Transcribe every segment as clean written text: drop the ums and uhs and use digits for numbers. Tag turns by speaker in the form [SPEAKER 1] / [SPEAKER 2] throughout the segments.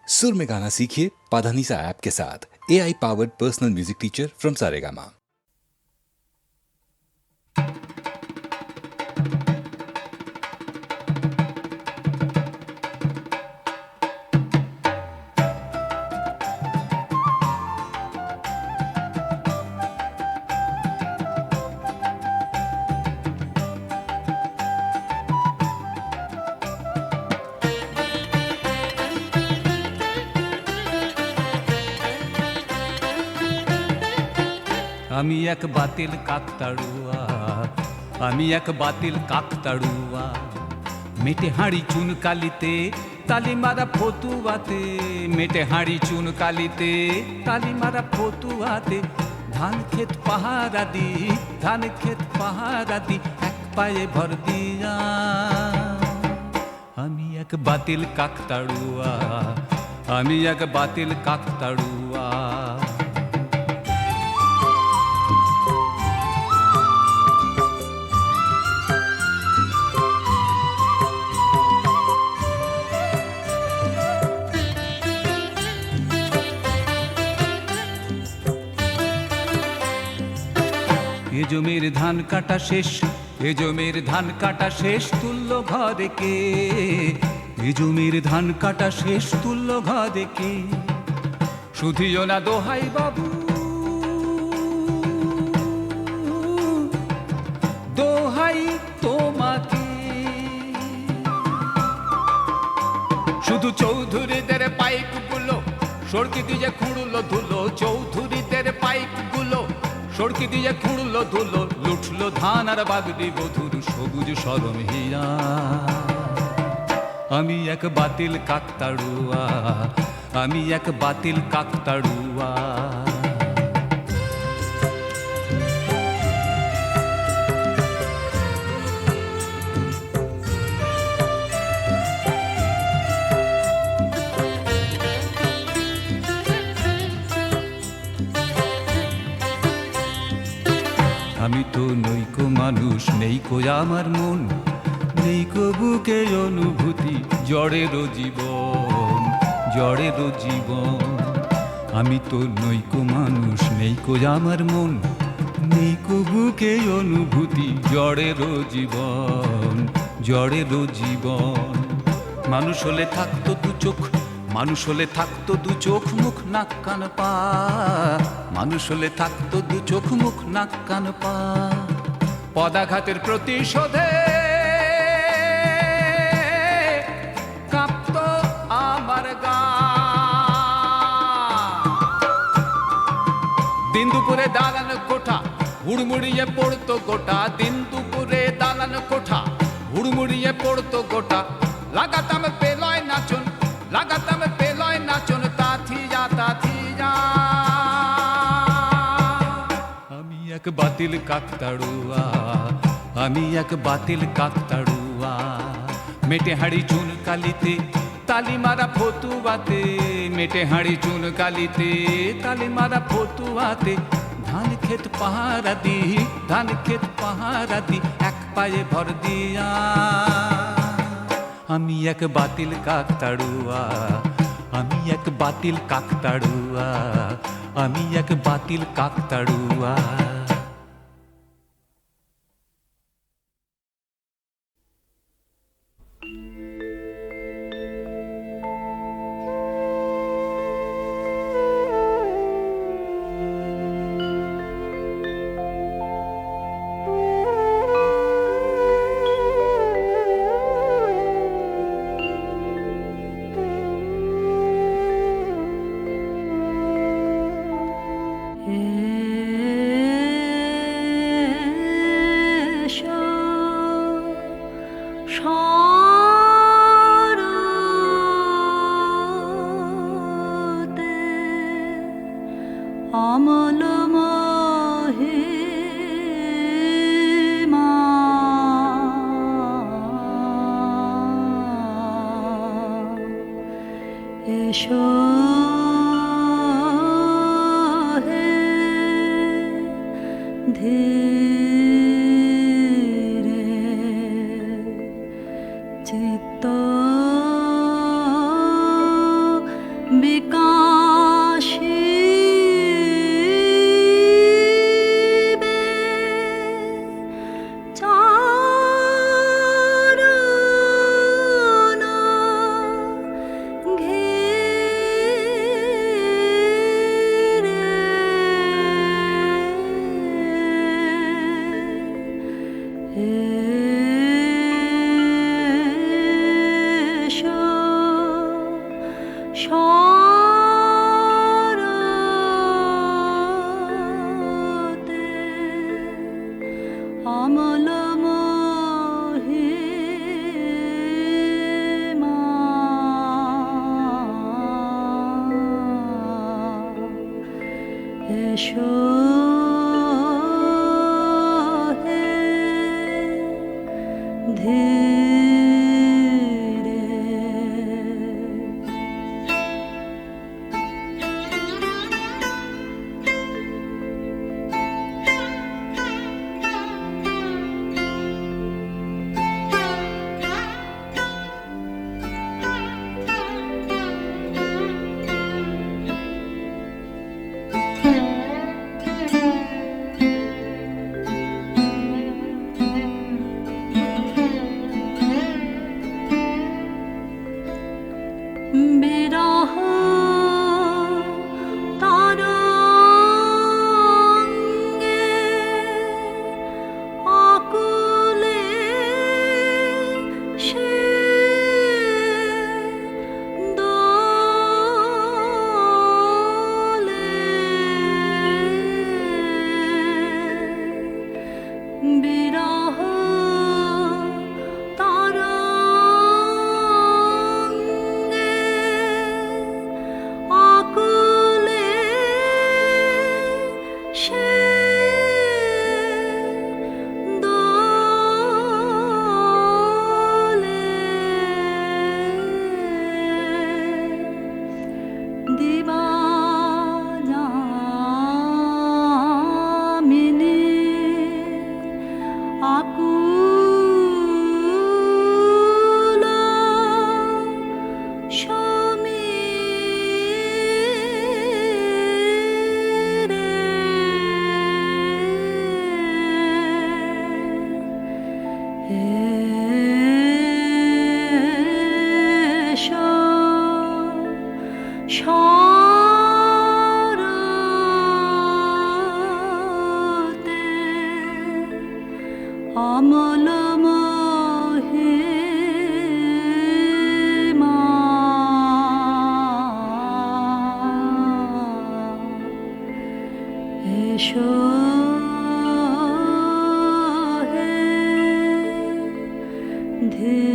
[SPEAKER 1] सुर में गाना सीखिए पाधानीसा ऐप के साथ। AI powered personal music teacher from Saregama.
[SPEAKER 2] আমি এক বাতিল কাকতাড়ুয়া, আমি এক বাতিল কাকতাড়ুয়া, মেটে হাঁড়ি চুন কালিতে তালি মারা ফতুয়াতে, মেটে হাঁড়ি চুন কালিতে তালি মারা ফতুয়াতে, ধান ক্ষেত পাহারা দি, ধান ক্ষেত পাহারা দি, এক পায়ে ভর দিয়া। আমি এক বাতিল কাকতাড়ুয়া, আমি এক বাতিল কাকতাড়ুয়া। এ জমির ধান কাটা শেষ, এ জমির ধান কাটা শেষ, তুল্য ঘরে কে? এ জমির ধান কাটা শেষ, তুল্য ঘরে কে? শুধিও না দোহাই বাবু, দোহাই তোমাকে। শুধু চৌধুরীদের পাইপ গুলো সড়কি দিয়ে খুঁড়লো ধুলো, চৌধুরীদের পাইপ গুলো সড়কি দিয়ে খুঁড়লো ধুলো, লুটলো ধান আর বাগদি বধুর সবুজ সরম হীরা। আমি এক বাতিল কাকতাড়ুয়া, আমি এক বাতিল কাকতাড়ুয়া। আমি তো নৈকো মানুষ, নেই কো আমার মন, নেই কো বুকে অনুভূতি, জড়েরও জীবন, জড়েরও জীবন। আমি তো নৈকো মানুষ, নেই কো আমার মন, নেই কো বুকে অনুভূতি, জড়েরও জীবন, জড়েরও জীবন। মানুষ হলে থাকতো দু চোখ, মানুষ হলে থাকতো দু চোখ, মুখ নাক কান পা, মানুষ হলে থাকতো দু চোখ, মুখ নাক কান পা। পদাঘাতের প্রতিশোধে কাঁপতো আমার গা। দিন দুপুরে দালান কোঠা হুড়মুড়িয়ে পড়তো গোটা, দিন দুপুরে দালান কোঠা হুড়মুড়িয়ে পড়তো গোটা। লাগাতাম পেলয় নাচন, লাগাতাম পেলয় নাচন, তাথিয়া তাথিয়া। আমি এক বাতিল কাকতাড়ুয়া, আমি এক বাতিল কাকতাড়ুয়া। মেটে হাঁড়ি চুন কালিতে তালি মারা ফতুয়াতে, মেটে হাঁড়ি চুন কালিতে তালি মারা ফতুয়াতে, ধান ক্ষেত পাহারা দি, ধান ক্ষেত পাহারা দি, এক পায়ে ভর দিয়া। আমি এক বাতিল কাকতাড়ুয়া, আমি এক বাতিল কাকতাড়ুয়া, আমি এক বাতিল কাকতাড়ুয়া।
[SPEAKER 3] অমল মহে মা এসো হে ধীরে চিত্ত বিকাশিবে চারণ ঘিরে এসো শরতে অমল মহিমা এসো হে ধীরে বিরহ তরঙ্গে আকুলে সে দোলে বিরহ তরঙ্গে আকুলে সে দোলে দিবাযামিনী আকুল সমীরে এসো শরতে অমল মহিমা এসো হে ধীরে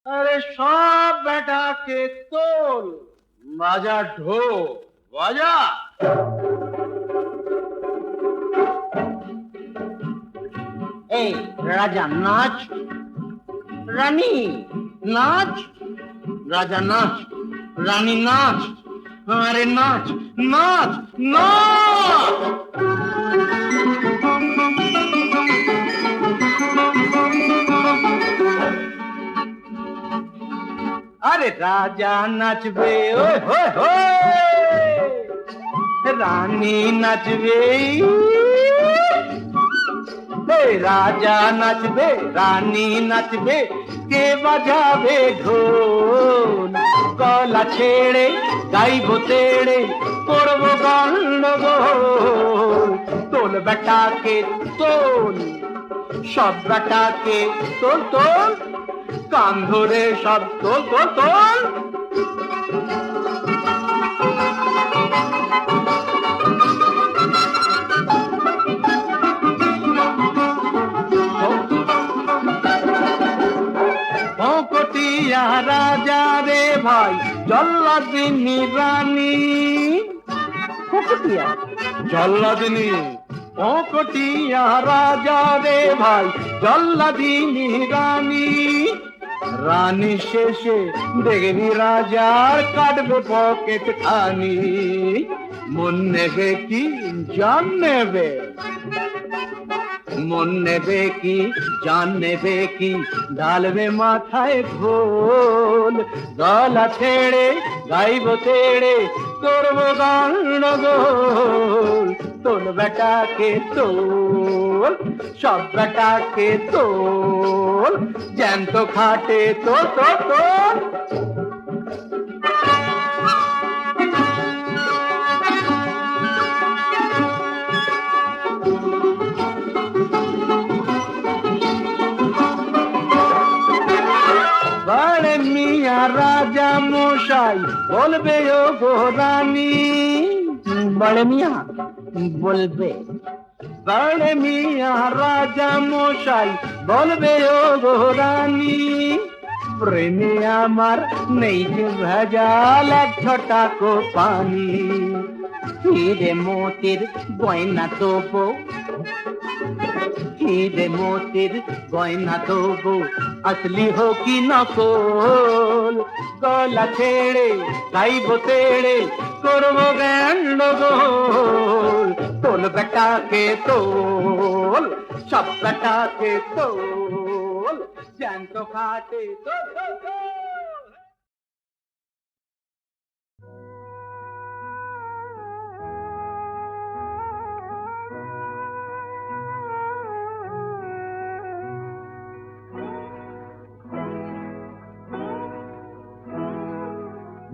[SPEAKER 4] अरे सब बेटा के तोल बाजा ढो बाजा এই রাজা নাচ রানী নাচ রাজা নাচ রানী নাচ আরে নাচ নাচ নাচ अरे राजा नाचबे ओए होए होए रानी नाचबे हे राजा नाचबे रानी नाचबे के बजाबे ढोल गला छेड़े गाइबो तेड़े करबो गंडगोल तोल बेटा के तोल सब बेटा के तोल तोल कान धरे सब तोल तोल तोल ভকটিয়া রাজা রে ভাই জল্লাদিনী রানী ভকটিয়া জল্লাদিনী ভকটিয়া রাজা রে ভাই জল্লাদিনী রানী রানী শেষে দেখবি রাজার কাটবে পকেট খানি মন নেবে কি জান নেবে, মন নেবে কি জান নেবে কি, ঢালবে মাথায় ঘোল, গলা ছেড়ে গাইব তেড়ে করবো গন্ডগোল। তোল বেটাকে তোল, সব বেটাকে তোল, জ্যান্ত খাটে তোল তোল তোল। बड़े मियाँ राजा मशाई बोलबे ओ गो रानी, बड़े मियाँ बोलबे, बड़े मियाँ राजा मशाई बोलबे ओ गो रानी, प्रेमे आमार नेই যে ভেজাল এক ছটাকো পানি, হিরে মোতির গয়না দেবো, हीरे मोतिर गयना देबो, असली हो कि नकल, गला छेड़े गाइबो तेड़े करबो गंडगोल। তোল বেটাকে তোল, সব বেটাকে তোল, জ্যান্ত খাটে তোল তোল তোল।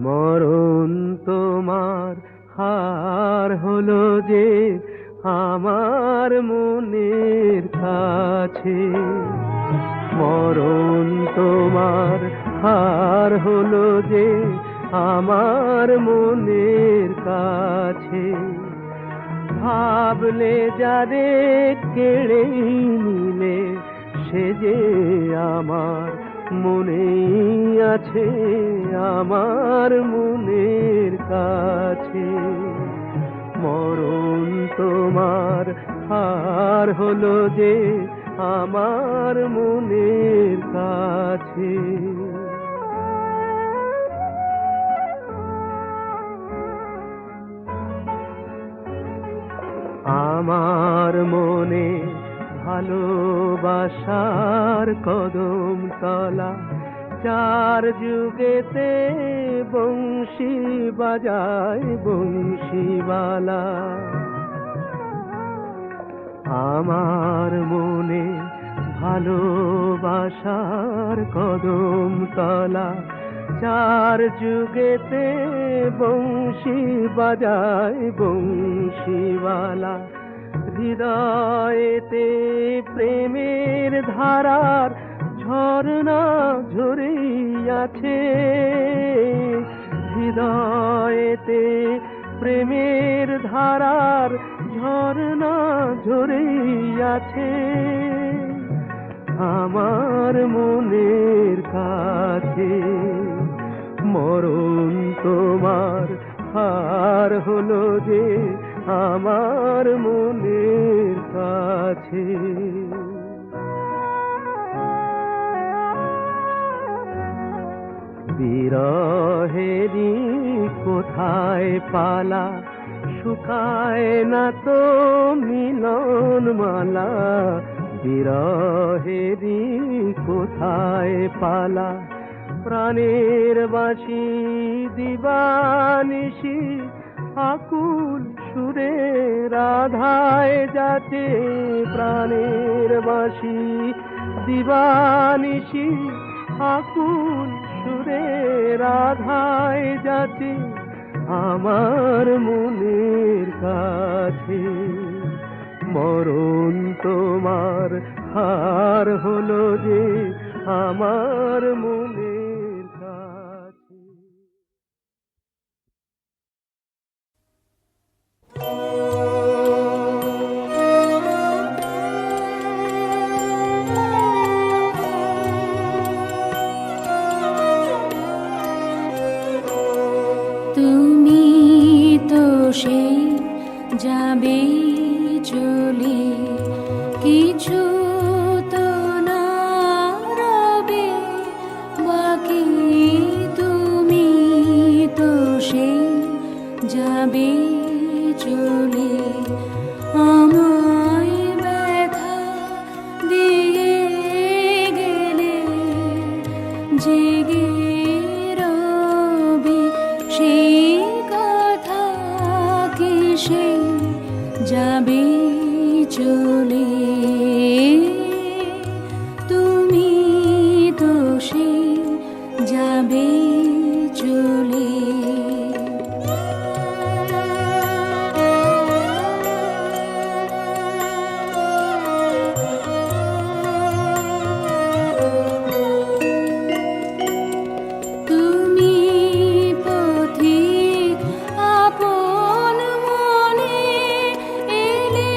[SPEAKER 5] মরণ তোমার হার হলো যে আমার মনের কাছে, মরণ তোমার হার হলো যে আমার মনের কাছে, ভাবলে যারে কেড়ে নিলে সে যে আমার মনেই আছে, আমার মনের কাছে। মরণ তোমার হার হলো যে আমার মনের কাছে। আমার মনে ভালোবাসার কদম তলা, চার যুগেতে বংশী বাজায় বংশীবালা। আমার মনে ভালোবাসার কদম তলা, চার যুগেতে বংশী বাজায় বংশীবালা। হৃদয়েতে প্রেমের ধারার ঝরনা ঝরেই আছে, হৃদয়েতে প্রেমের ধারার ঝরনা ঝরেই আছে, আমার মনের কাছে। মরণ তোমার হার হলো যে আমার মনের কাছে। বিরহেরই কোথায় পালা, শুকায় না তো মিলন মালা। বিরহেরই কোথায় পালা, প্রাণের বাঁশি দিবানিশি আকুল সুরে রাধায় যাচ্ছে। প্রাণের বাঁশি দিবানিশি আকুল সুরে রাধায় যাচ্ছে, আমার মনের কাছে। মরণ তোমার হার হলো যে আমার মনের কাছে।
[SPEAKER 3] তুমি তো সেই যাবে চলে, কিছু তো না রবে বাকি। তুমি তো সেই যাবে যাবে চলে তুমি তো সেই যাবে চলে তুমি পথিক আপন মনে এলে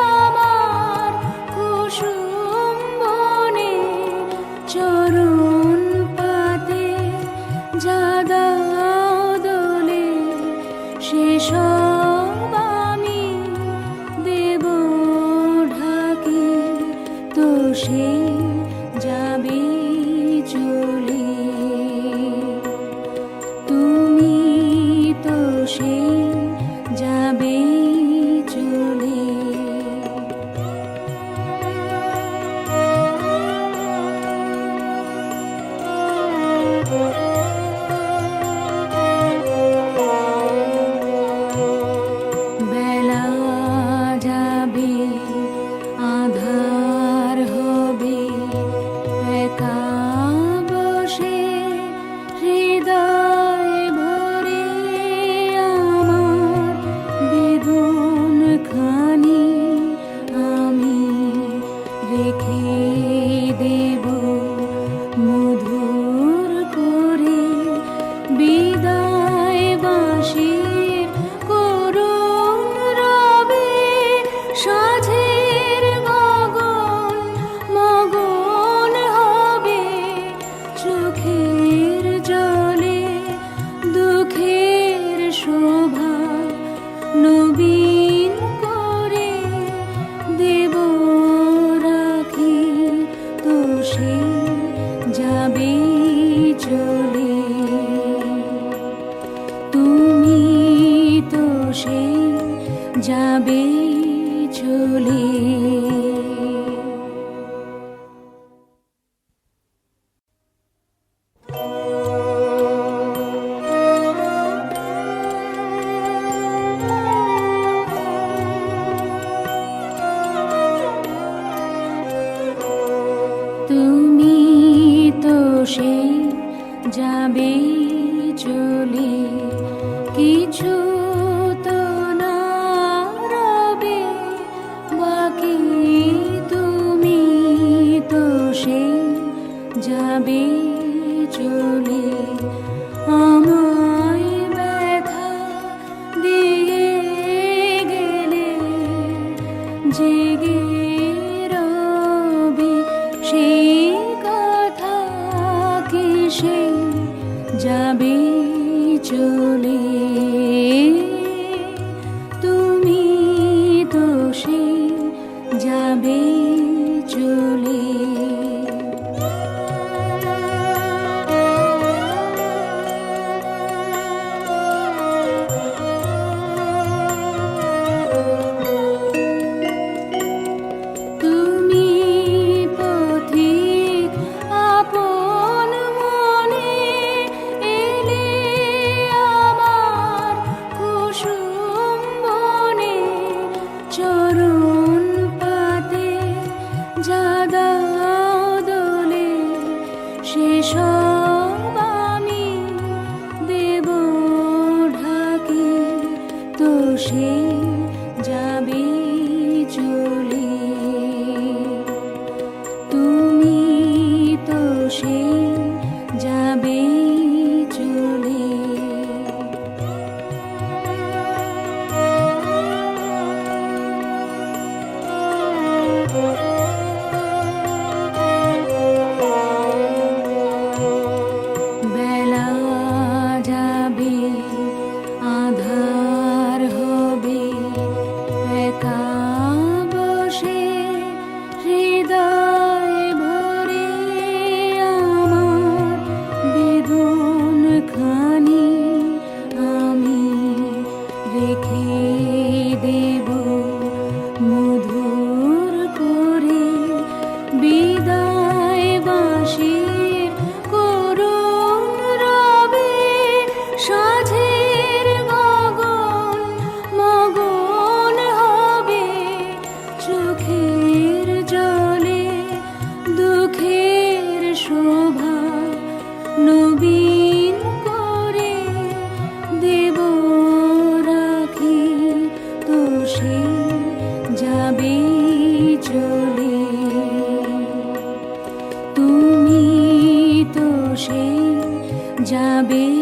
[SPEAKER 3] আমার কুসুম বনে চরণ পাতে যা দাও দোলে সেসব আমি দেব ঢাকি তো সে যাবে চলে তুমি তো সে যাবে চলে বেলা যাবে আধার হবে একা বসে হৃদয় ভরে আমার বেদন খানি আমি রেখে দেব মধুর করে বিদায় বাঁশির করুণ রবে সাঁঝের গগন মগন হবে চোখের জলে দুঃখের শোভা নবীন করে দেব রাখি তো সে যাবে চলে তুমি তো সে যাবে চলে তুমি তো সেই যাবে চলে কিছু তো না রবে বাকি তুমি তো সেই যাবে চলে আমায় ব্যথা দিয়ে গেলে জেগে রবে সেই কথা কি সে যাবে চলে তুমি তো সে যাবে চলে তুমি পথিক আপন মনে এলে আমার কুসুম বনে চরণ পাতে যা দাও দোলে সেসব আমি দেব ঢাকি তো সে যাবে চলে তুমি তো সে যাবে চলে বেলা যাবে আধার হবে একা বসে হৃদয় ভরে আমার নবীন করে দেব রাখি, তো সে যাবে চলে। তুমি তো সে যাবে